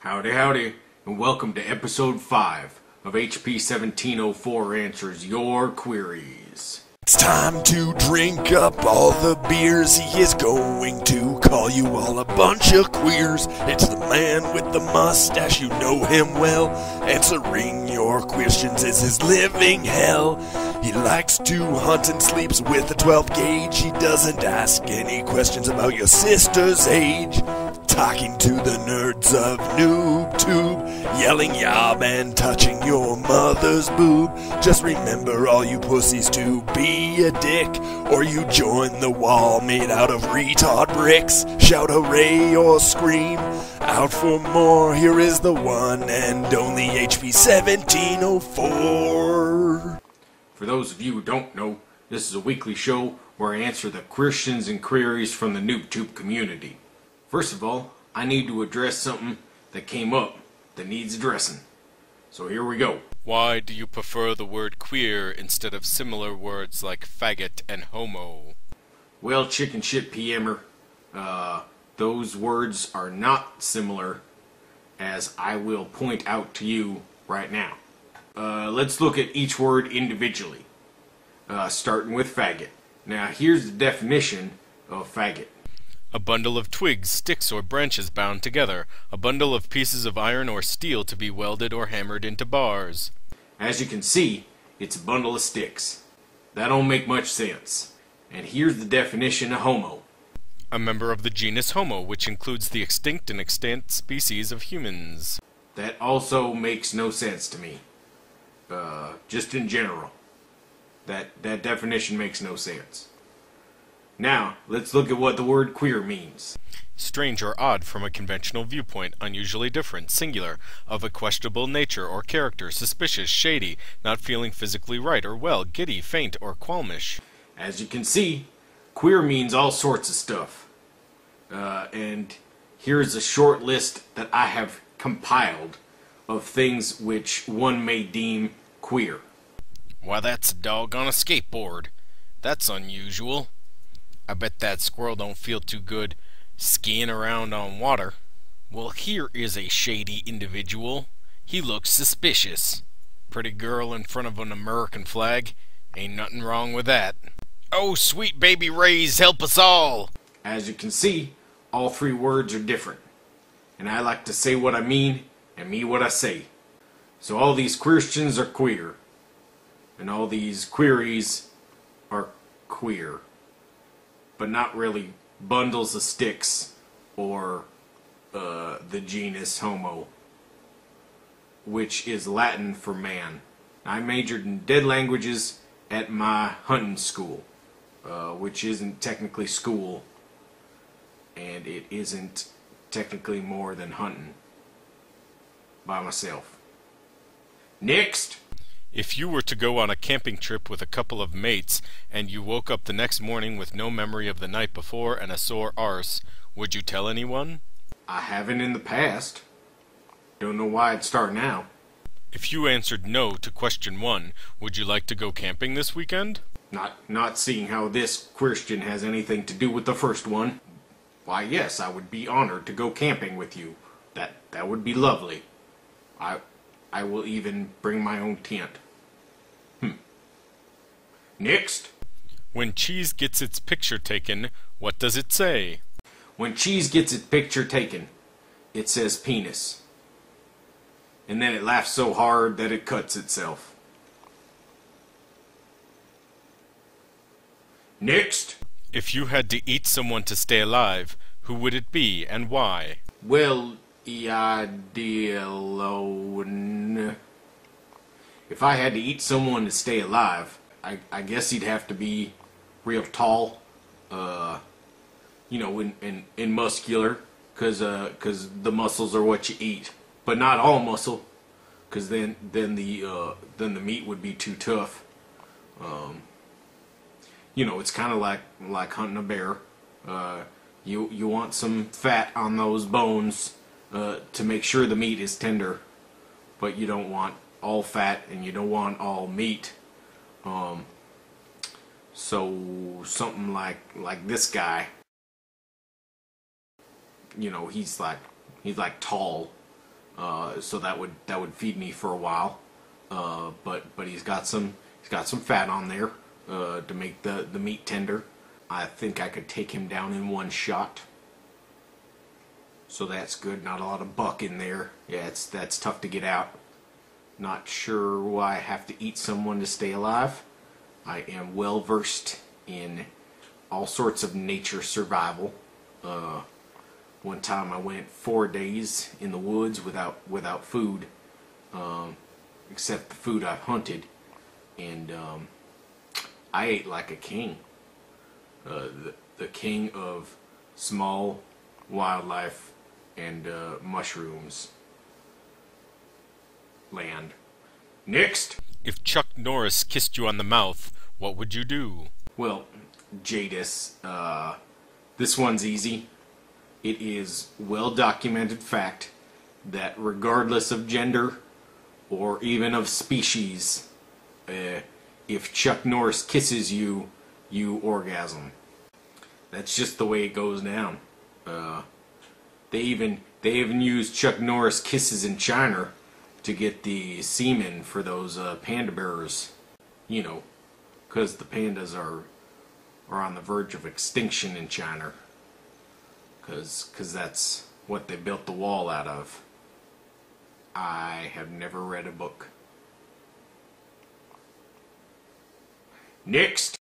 Howdy, howdy, and welcome to episode 5 of hp1704 Answers Your Queries. It's time to drink up all the beers. He is going to call you all a bunch of queers. It's the man with the mustache, you know him well. Answering your questions is his living hell. He likes to hunt and sleeps with a 12 gauge. He doesn't ask any questions about your sister's age. Talking to the nerds of NoobTube, yelling yob and touching your mother's boob. Just remember, all you pussies, to be a dick, or you join the wall made out of retard bricks. Shout hooray or scream out for more. Here is the one and only hp1704. For those of you who don't know, this is a weekly show where I answer the questions and queries from the NoobTube community. First of all, I need to address something that came up that needs addressing. So here we go. Why do you prefer the word queer instead of similar words like faggot and homo? Well, chicken shit PMer, those words are not similar, as I will point out to you right now. Let's look at each word individually, starting with faggot. Now here's the definition of faggot. A bundle of twigs, sticks, or branches bound together. A bundle of pieces of iron or steel to be welded or hammered into bars. As you can see, it's a bundle of sticks. That don't make much sense. And here's the definition of homo. A member of the genus Homo, which includes the extinct and extant species of humans. That also makes no sense to me. Just in general. That definition makes no sense. Now, let's look at what the word queer means. Strange or odd from a conventional viewpoint, unusually different, singular, of a questionable nature or character, suspicious, shady, not feeling physically right or well, giddy, faint, or qualmish. As you can see, queer means all sorts of stuff. And here's a short list that I have compiled of things which one may deem queer. Why, that's a dog on a skateboard. That's unusual. I bet that squirrel don't feel too good skiing around on water. Well, here is a shady individual. He looks suspicious. Pretty girl in front of an American flag. Ain't nothing wrong with that. Oh, sweet baby rays, help us all! As you can see, all three words are different. And I like to say what I mean and mean what I say. So all these queerstions are queer. And all these queries are queer. But not really bundles of sticks or the genus Homo, which is Latin for man. I majored in dead languages at my hunting school, which isn't technically school, and it isn't technically more than hunting by myself. Next! If you were to go on a camping trip with a couple of mates, and you woke up the next morning with no memory of the night before and a sore arse, would you tell anyone? I haven't in the past. Don't know why I'd start now. If you answered no to question 1, would you like to go camping this weekend? Not seeing how this question has anything to do with the first one. Why, yes, I would be honored to go camping with you. That would be lovely. I will even bring my own tent. Next. When cheese gets its picture taken, what does it say? When cheese gets its picture taken, it says penis. And then it laughs so hard that it cuts itself. Next. If you had to eat someone to stay alive, who would it be and why? Well, Eidelon. If I had to eat someone to stay alive, I guess he'd have to be real tall, you know, and muscular, cause the muscles are what you eat, but not all muscle, cause then the meat would be too tough. You know, it's kind of like hunting a bear. You want some fat on those bones to make sure the meat is tender, but you don't want all fat and you don't want all meat. So something like this guy, you know, he's like tall, so that would feed me for a while. But he's got some fat on there to make the meat tender. I think I could take him down in one shot. So that's good. Not a lot of buck in there. Yeah, that's tough to get out. Not sure why I have to eat someone to stay alive. I am well versed in all sorts of nature survival. One time I went 4 days in the woods without food, except the food I hunted, and I ate like a king. The king of small wildlife and mushrooms land. Next! If Chuck Norris kissed you on the mouth, what would you do? Well, Jaadus, this one's easy. It is well-documented fact that regardless of gender or even of species, if Chuck Norris kisses you, you orgasm. That's just the way it goes down. They even use Chuck Norris kisses in China to get the semen for those panda bears. You know, because the pandas are on the verge of extinction in China. Because that's what they built the wall out of. I have never read a book. Next!